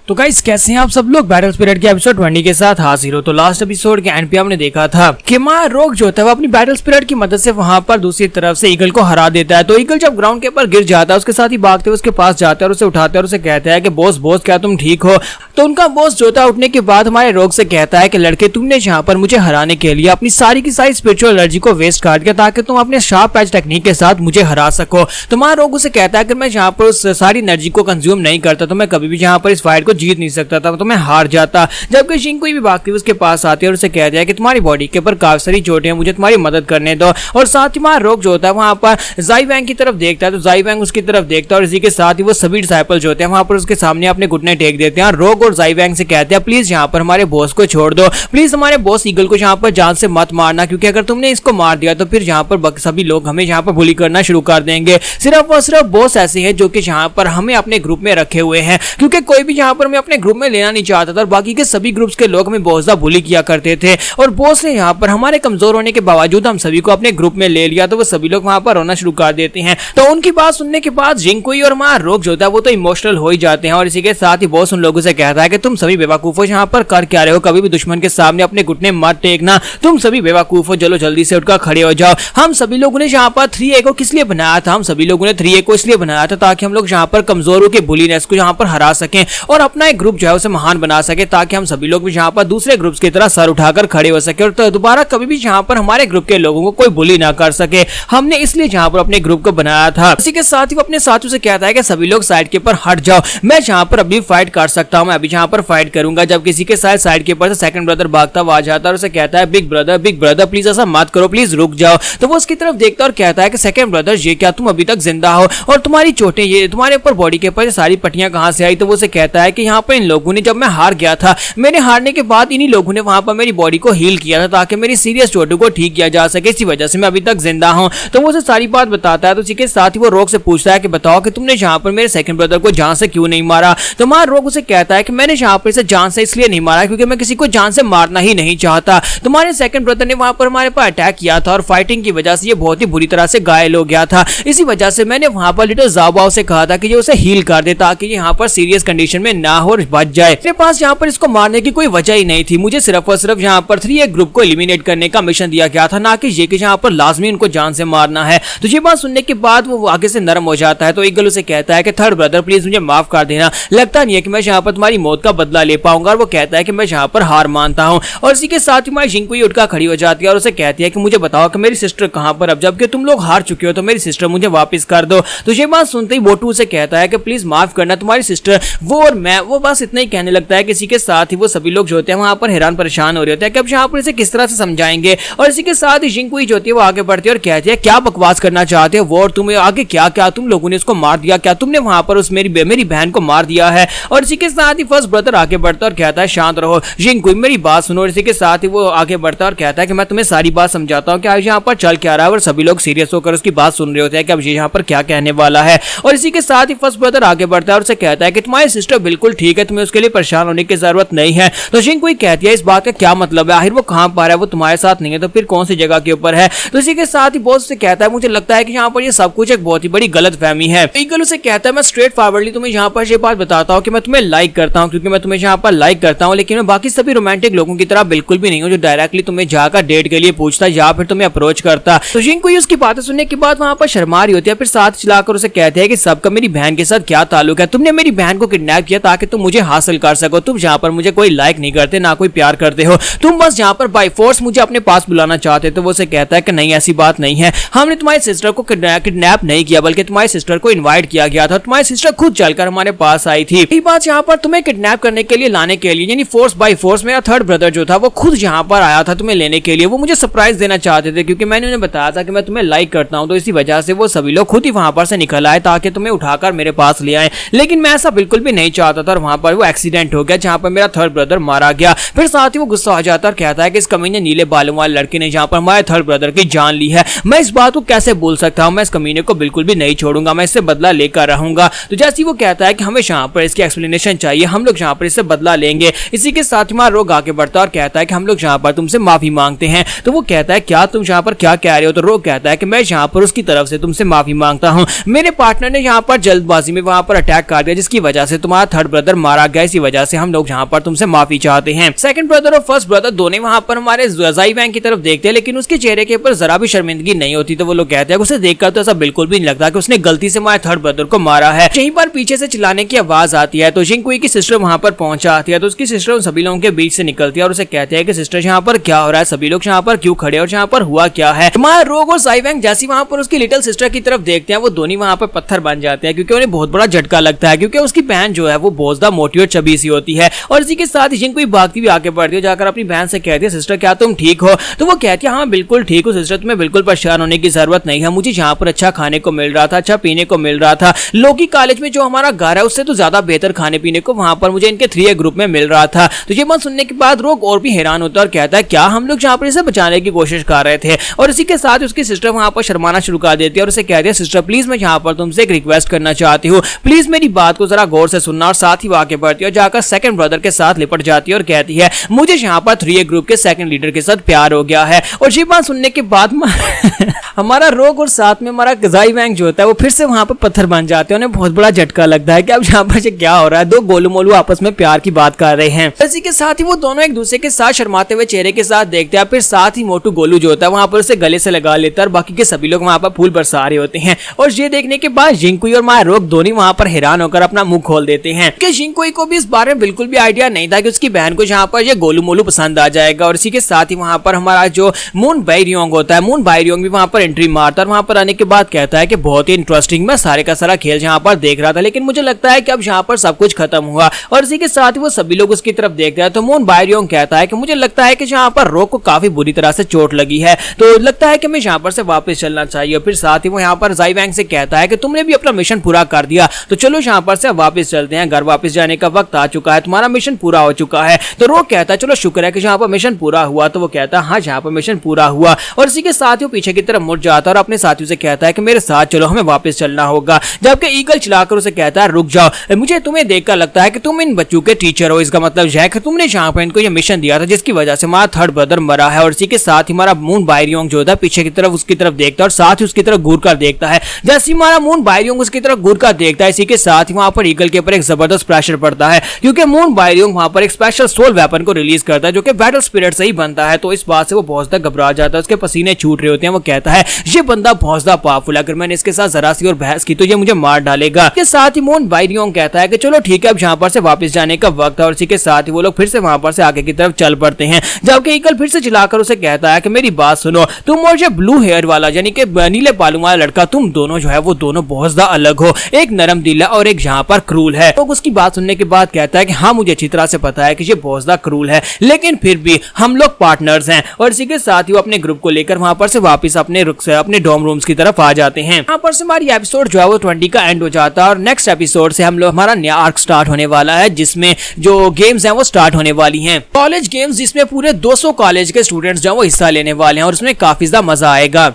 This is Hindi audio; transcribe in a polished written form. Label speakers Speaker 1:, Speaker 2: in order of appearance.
Speaker 1: तो गाइस कैसे हैं आप सब लोग। बैटल स्पिरिट के एपिसोड 20 के साथ हाजिर हो। तो लास्ट एपिसोड के एंड पे हमने देखा था कि माँ रोग जो था वो अपनी बैटल स्पिरिट की मदद से वहां पर दूसरी तरफ से ईगल को हरा देता है। तो ईगल जब ग्राउंड के ऊपर गिर जाता है उसके साथ ही भागते हुए उसके पास जाता है और उसे उठाता है और उसे कहता है कि बॉस बॉस क्या तुम ठीक हो। तो उनका बॉस जो था उठने के बाद हमारे रोग से कहता है कि लड़के तुमने यहाँ पर मुझे हराने के लिए अपनी सारी की सारी स्पिरिचुअल एनर्जी को वेस्ट कर दिया ताकि तुम अपने शार्प एज टेक्निक के साथ मुझे हरा सको। तो हमारा रोग उसे कहता है कि मैं यहाँ पर उस सारी एनर्जी को कंज्यूम नहीं करता तो मैं कभी भी यहाँ पर इस फाइट को जीत नहीं सकता था, तो मैं हार जाता। जबकि शिंकुई भी भागती हुई उसके पास आती है और उसे कहती है कि तुम्हारी बॉडी के ऊपर काफी सारी चोटें हैं, मुझे तुम्हारी मदद करने दो। और साथ ही हमारा रोग जो होता है वहां पर जाई वैंग की तरफ देखता है, तो जाई वैंग उसकी तरफ देखता है और इसी के साथ ही वो सभी डिसाइपल जो होते हैं वहां पर उसके सामने अपने घुटने टेक देते हैं। रोग और जाई वैंग से कहते हैं प्लीज यहाँ पर हमारे बॉस को छोड़ दो, प्लीज हमारे बॉस ईगल को यहाँ पर जान से मत मारना, क्योंकि अगर तुमने इसको मार दिया तो फिर यहाँ पर सभी लोग हमें यहाँ पर बुली करना शुरू कर देंगे। सिर्फ और सिर्फ बॉस ऐसे हैं जो कि यहाँ पर हमें अपने ग्रुप में रखे हुए हैं, क्योंकि कोई भी यहाँ पर हमें अपने ग्रुप में लेना नहीं चाहता था और बाकी के सभी ग्रुप्स के लोग हमें बहुत ज्यादा बुली किया करते थे। और बॉस ने यहाँ पर हमारे कमजोर होने के बावजूद हम सभी को अपने ग्रुप में ले लिया, तो वो सभी लोग वहां पर रोना शुरू कर देते हैं। तो उनकी बात सुनने के बाद जिंकुई और हमारा रोग जो था वो तो इमोशनल हो ही जाते हैं। और इसी के साथ ही बॉस उन लोगों से कहता है कि तुम सभी बेवकूफो यहाँ पर कर क्या रहे हो, कभी भी दुश्मन के सामने अपने घुटने मत टेकना, तुम सभी बेवकूफो, चलो जल्दी से उठकर खड़े हो जाओ। हम सभी लोगों ने यहाँ पर 3A को किस लिए बनाया था, हम सभी लोगों ने 3A को इसलिए बनाया था ताकि हम लोग यहाँ पर कमजोरों के बुलीनेस को यहाँ पर हरा सकें और अपना एक ग्रुप जो है उसे महान बना सके, ताकि हम सभी लोग भी यहाँ पर दूसरे ग्रुप्स की तरह सर उठाकर खड़े हो सके और तो दोबारा कभी भी यहाँ पर हमारे ग्रुप के लोगों को कोई बुली ना कर सके। हमने इसलिए यहाँ पर अपने ग्रुप को बनाया था। इसी के साथ ही वो अपने साथियों से कहता है कि सभी लोग साइड के ऊपर हट जाओ, मैं यहाँ पर अभी फाइट कर सकता हूँ, मैं अभी यहाँ पर फाइट करूंगा। जब किसी के साथ साइड के ऊपर से सेकंड ब्रदर भागता हुआ आ जाता है और उसे कहता है बिग ब्रदर प्लीज ऐसा मत करो, प्लीज रुक जाओ। तो वो उसकी तरफ देखता है और कहता है कि सेकंड ब्रदर ये क्या तुम अभी तक जिंदा हो और तुम्हारी चोटें ये तुम्हारे ऊपर बॉडी के ऊपर सारी पट्टियां कहां से आई। तो वो उसे कहता है कि यहाँ पर इन लोगों ने, जब मैं हार गया था, मेरे हारने के बाद इन्हीं लोगों ने वहां पर मेरी बॉडी को हील किया था ताकि मेरी सीरियस चोटों को ठीक किया जा सके, इसी वजह से मैं अभी तक जिंदा हूं। तो वो उसे सारी बात बताता है। तो इसी के साथ ही वो रोग से पूछता है कि बताओ कि तुमने यहाँ पर मेरे सेकंड ब्रदर को जान से क्यों नहीं मारा। तो हमारा रोग उसे कहता है कि मैंने यहाँ पर इसे जान से इसलिए नहीं मारा क्योंकि मैं किसी को जान से मारना ही नहीं चाहता। तुम्हारे सेकंड ब्रदर ने वहां पर हमारे पर अटैक किया था और फाइटिंग की वजह से ये बहुत ही बुरी तरह से घायल हो गया था, इसी वजह से मैंने वहां पर लिटिल ज़ाओबाओ से कहा था कि ये उसे हील कर दे ताकि यहाँ पर सीरियस कंडीशन में ना हो और बच जाए। मेरे पास यहाँ पर इसको मारने की कोई वजह ही नहीं थी, मुझे सिर्फ और सिर्फ यहाँ पर 3A ग्रुप को एलिमिनेट करने का मिशन दिया गया था, ना कि ये कि यहाँ पर लाजमी उनको जान से मारना है। तो ये बात सुनने के बाद वो आगे से नरम हो जाता है। तो ईगल उसे कहता है कि थर्ड ब्रदर प्लीज मुझे माफ कर देना, लगता नहीं है कि मैं यहाँ पर तुम्हारी मौत का बदला ले पाऊंगा। और वो कहता है कि मैं यहाँ पर हार मानता हूँ। और इसी के साथ ही हमारी जिंकुई उठकर खड़ी हो जाती है और उसे कहती है कि मुझे बताओ कि मेरी सिस्टर कहाँ पर, अब जबकि तुम लोग हार चुके हो तो मेरी सिस्टर मुझे वापस कर दो। तो ये बात सुनते ही बोटू उसे कहता है कि प्लीज माफ करना तुम्हारी सिस्टर, वो और मैं, वो बस इतना ही कहने लगता है। किसी के साथ ही वो सभी लोग जो होते हैं वहां पर हैरान परेशान हो रहे होते हैं कि अब यहाँ पर इसे किस तरह से समझाएंगे। और इसी के साथ ही जिंकुई जो होती है वो आगे बढ़ती है और कहती है क्या बकवास करना चाहते हो वो, और तुम्हें आगे क्या क्या तुम लोगों ने उसको मार दिया, क्या तुमने वहां पर उस मेरी बहन को मार दिया है। और इसी के साथ ही फर्स्ट ब्रदर आगे बढ़ता है और कहता है शांत रहो जिंकुई, मेरी बात सुनो। और इसी के साथ ही वो आगे बढ़ता है और कहता है कि मैं तुम्हें सारी बात समझाता हूँ कि आज यहाँ पर चल क्या रहा है। और सभी लोग सीरियस होकर उसकी बात सुन रहे होते हैं कि अब ये यहाँ पर क्या कहने वाला है। और इसी के साथ ही फर्स्ट ब्रदर आगे बढ़ता है और उसे कहता है कि तुम्हारी सिस्टर बिल्कुल ठीक है, तुम्हें उसके लिए परेशान होने की जरूरत नहीं है। तो जिंकुई कहती है इस बात का क्या मतलब है, आखिर वो कहां पर है, वो तुम्हारे साथ नहीं है तो फिर कौन सी जगह के ऊपर है। तो इसी के साथ ही बॉस से कहता है मुझे लगता है कि यहाँ पर ये सब कुछ एक बहुत ही बड़ी गलतफहमी है। ईगल उसे कहता है मैं स्ट्रेट फॉरवर्डली तुम्हें यहाँ पर ये बात बताता हूँ कि मैं तुम्हें लाइक करता हूँ, क्योंकि मैं तुम्हें यहाँ पर लाइक करता हूँ, लेकिन मैं बाकी सभी रोमांटिक लोगों की तरह बिल्कुल भी नहीं हूँ जो डायरेक्टली तुम्हें जाकर डेट के लिए पूछता या फिर तुम्हें अप्रोच करता। तो जिंकुई उसकी बातें सुनने के बाद वहां पर शर्मा रही होती है, फिर साथ चलाकर उसे कहते हैं कि सबका मेरी बहन के साथ क्या ताल्लुक है, तुमने मेरी बहन को किडनैप किया ताकि तुम मुझे हासिल कर सको, तुम यहाँ पर मुझे कोई लाइक नहीं करते ना कोई प्यार करते हो, तुम बस यहाँ पर बाय फोर्स मुझे अपने पास बुलाना चाहते। तो वो उसे कहता है कि नहीं ऐसी बात नहीं है, हमने तुम्हारी सिस्टर को किडनैप नहीं किया बल्कि तुम्हारी सिस्टर को इनवाइट किया गया था, तुम्हारी सिस्टर खुद चलकर हमारे पास आई थी। यही बात यहाँ पर तुम्हें किडनैप करने के लिए लाने के लिए यानी फोर्स बाय फोर्स मेरा थर्ड ब्रदर जो था वो खुद यहाँ पर आया था तुम्हें लेने के लिए, वो मुझे सरप्राइज देना चाहते थे क्योंकि मैंने उन्हें बताया था कि मैं तुम्हें लाइक करता हूँ। तो इसी वजह से वो सभी लोग खुद ही वहां पर से निकल आए ताकि तुम्हें उठाकर मेरे पास ले आए, लेकिन मैं ऐसा बिल्कुल भी नहीं चाहता था। और वहां पर वो एक्सीडेंट हो गया जहां पर मेरा थर्ड ब्रदर मारा गया। फिर साथ ही वो गुस्सा हो जाता है और कहता है कि इस कमीने नीले बालों वाले लड़के ने जहां पर हमारे थर्ड ब्रदर की जान ली है, मैं इस बात को कैसे बोल सकता हूं, मैं इस कमीने को बिल्कुल भी नहीं छोड़ूंगा, मैं इससे बदला लेकर रहूंगा। तो जैसे वो कहता है कि हमें यहाँ पर इसकी एक्सप्लेनेशन चाहिए, हम लोग यहाँ पर इससे बदला लेंगे। इसी के साथ ही रोग आगे बढ़ता है और कहता है कि हम लोग यहाँ पर तुमसे माफी मांगते हैं। तो वो कहता है क्या तुम यहाँ पर क्या कह रहे हो। तो रोग कहता है कि मैं यहाँ पर उसकी तरफ से तुमसे माफी मांगता हूँ, मेरे पार्टनर ने यहाँ पर जल्दबाजी में वहां पर अटैक कर दिया जिसकी वजह से तुम्हारा थर्ड ब्रदर मारा गया, इसी वजह से हम लोग यहाँ पर तुमसे माफी चाहते हैं। सेकंड ब्रदर और फर्स्ट ब्रदर दोनों वहाँ पर हमारे ज़ाई वैंग की तरफ देखते हैं, लेकिन उसके चेहरे के ऊपर जरा भी शर्मिंदगी नहीं होती। तो वो लोग कहते हैं उसे देखकर तो ऐसा बिल्कुल भी नहीं लगता कि उसने गलती से हमारे थर्ड ब्रदर को मारा है। यहीं पर पीछे से चिल्लाने की आवाज आती है, तो जिंगकुई की सिस्टर वहाँ पर पहुंच आती है। तो उसकी सिस्टर उन सभी लोगों के बीच से निकलती है और उसे कहते हैं कि सिस्टर यहाँ पर क्या हो रहा है, सभी लोग यहाँ पर क्यों खड़े और यहाँ पर हुआ क्या है। हमारा रोग और ज़ाई वैंग जैसी वहाँ पर उसकी लिटिल सिस्टर की तरफ देखते हैं, वो दोनों वहाँ पर पत्थर बन जाते हैं, क्योंकि उन्हें बहुत बड़ा झटका लगता है, क्योंकि उसकी बहन जो है वो बहुत ज्यादा मोटी और चबी सी होती है। और इसी के साथ ही जिंगकुई भागती भी आगे बढ़ती है, जाकर अपनी बहन से कहती है सिस्टर क्या तुम ठीक हो। तो वो कहती है हाँ बिल्कुल ठीक हूँ सिस्टर, तुम्हें बिल्कुल परेशान होने की जरूरत नहीं है, मुझे यहाँ पर अच्छा खाने को मिल रहा था, अच्छा पीने को मिल रहा था। लोकी कॉलेज में जो हमारा घर है उससे तो ज्यादा बेहतर खाने पीने को वहां पर मुझे इनके 3A ग्रुप में मिल रहा था। तो ये बात सुनने के बाद रोग और भी हैरान होता है और कहता है क्या हम लोग यहाँ पर इसे बचाने की कोशिश कर रहे थे। और इसी के साथ उसकी सिस्टर वहां पर शर्माना शुरू कर देती है और उसे कहती है सिस्टर प्लीज मैं यहाँ पर तुमसे एक रिक्वेस्ट करना चाहती हूँ, प्लीज मेरी बात को जरा गौर से सुनना। और साथ ही आगे बढ़ती है और जाकर सेकंड ब्रदर के साथ लिपट जाती है और कहती है मुझे यहाँ पर 3A ग्रुप के सेकंड लीडर के साथ प्यार हो गया है। और ये बात सुनने के बाद हमारा रोग और साथ में हमारा ज़ाई वैंग जो होता है वो फिर से वहां पर पत्थर बन जाते हैं। उन्हें बहुत बड़ा झटका लगता है कि अब यहाँ पर क्या हो रहा है, दो गोलू मोलू आपस में प्यार की बात कर रहे हैं। इसी के साथ ही वो दोनों एक दूसरे के साथ शर्माते हुए चेहरे के साथ देखते हैं। फिर साथ ही मोटू गोलू जो होता है वहां पर उसे गले से लगा लेता है और बाकी के सभी लोग वहां पर फूल बरसा रहे होते हैं। और ये देखने के बाद जिंगकुई और हमारा रोग दोनों वहां पर हैरान होकर अपना मुंह खोल देते हैं कि जिंगकुई को भी इस बारे में बिल्कुल भी आइडिया नहीं था कि उसकी बहन को यहाँ पर ये गोलू मोलू पसंद आ जाएगा। और इसी के साथ ही वहां पर हमारा जो मून बाईरियोंग होता है, मून बाईरियोंग भी वहां पर एंट्री मारता है। वहां पर आने के बाद कहता है कि बहुत ही इंटरेस्टिंग, मैं सारे का सारा खेल यहाँ पर देख रहा था, लेकिन मुझे लगता है कि अब यहाँ पर सब कुछ खत्म हुआ। और इसी के साथ ही वो सभी लोग उसकी तरफ देखते हैं। तो मून बाईरियोंग कहता है कि मुझे लगता है कि यहाँ पर रोग को काफी बुरी तरह से चोट लगी है, तो लगता है कि मैं यहाँ पर से वापस चलना चाहिए। फिर साथ ही वो यहाँ पर ज़ाई वैंग से कहता है कि तुमने भी अपना मिशन पूरा कर दिया, तो चलो यहाँ पर से वापस चलते हैं, घर वापस जाने का वक्त आ चुका है, तुम्हारा मिशन पूरा हो चुका है। तो रोग कहता है चलो शुक्र है कि यहाँ पर मिशन पूरा हुआ। तो वो कहता है हाँ यहाँ पर मिशन पूरा हुआ। और इसी के साथ ही वो पीछे की तरफ मुड़ जाता है और अपने साथियों से कहता है कि मेरे साथ चलो, हमें वापस चलना होगा। जबकि ईगल चिल्लाकर उसे कहता है रुक जाओ, मुझे तुम्हें देखकर लगता है कि तुम इन बच्चों के टीचर हो, इसका मतलब यह है कि तुमने यहाँ पर इनको ये मिशन दिया था जिसकी वजह से हमारा थर्ड ब्रदर मरा है। और इसी के साथ ही हमारा मून बाईरियोंग जो था पीछे की तरफ उसकी तरफ देखता है और साथ ही उसकी तरफ घूर कर देखता है। जैसे ही हमारा मून बाईरियोंग उसकी तरफ घूर कर देखता है, इसी के साथ ही वहां पर ईगल के ऊपर एक जबरदस्त प्रेशर पड़ता है, क्योंकि मून बाईरियोंग वहां पर एक स्पेशल सोल वेपन को रिलीज करता है जो कि बैटल स्पिरिट से ही बनता है। तो इस बात से वो बहुत ज्यादा घबरा जाता है, उसके पसीने छूट रहे होते हैं। वो कहता है ये बंदा बहुत ज्यादा पावरफुल है, अगर मैंने इसके साथ जरा सी और बहस की तो ये मुझे मार डालेगा। इसके साथ ही मून बाईरियोंग कहता है कि चलो ठीक है अब यहाँ पर से वापस जाने का वक्त है। और इसी के साथ ही वो लोग फिर से वहां पर से आगे की तरफ चल पड़ते हैं। जबकि ईगल फिर से चिल्लाकर उसे कहता है कि मेरी बात सुनो, तुम और ये ब्लू हेयर वाला यानी कि नीले बालों वाला लड़का, तुम दोनों जो है वो दोनों बहुत ज्यादा अलग हो, एक नरम दिल है और एक यहाँ पर क्रूल है। तो उसकी बात सुनने के बाद कहता है कि हाँ मुझे अच्छी तरह से पता है कि ये बहुत ज्यादा क्रूल है, लेकिन फिर भी हम लोग पार्टनर्स हैं। और इसी के साथ ही वो अपने ग्रुप को लेकर वहां पर से वापस अपने डोम रूम्स की तरफ आ जाते हैं। यहाँ पर से हमारी एपिसोड जो है वो 20 का एंड हो जाता है और नेक्स्ट एपिसोड से हम लोग हमारा नया आर्क स्टार्ट होने वाला है, जिसमें जो गेम्स हैं वो स्टार्ट होने वाली हैं, कॉलेज गेम्स, जिसमें पूरे 200 कॉलेज के स्टूडेंट्स जो है वो हिस्सा लेने वाले हैं और उसमें काफी ज्यादा मजा आएगा।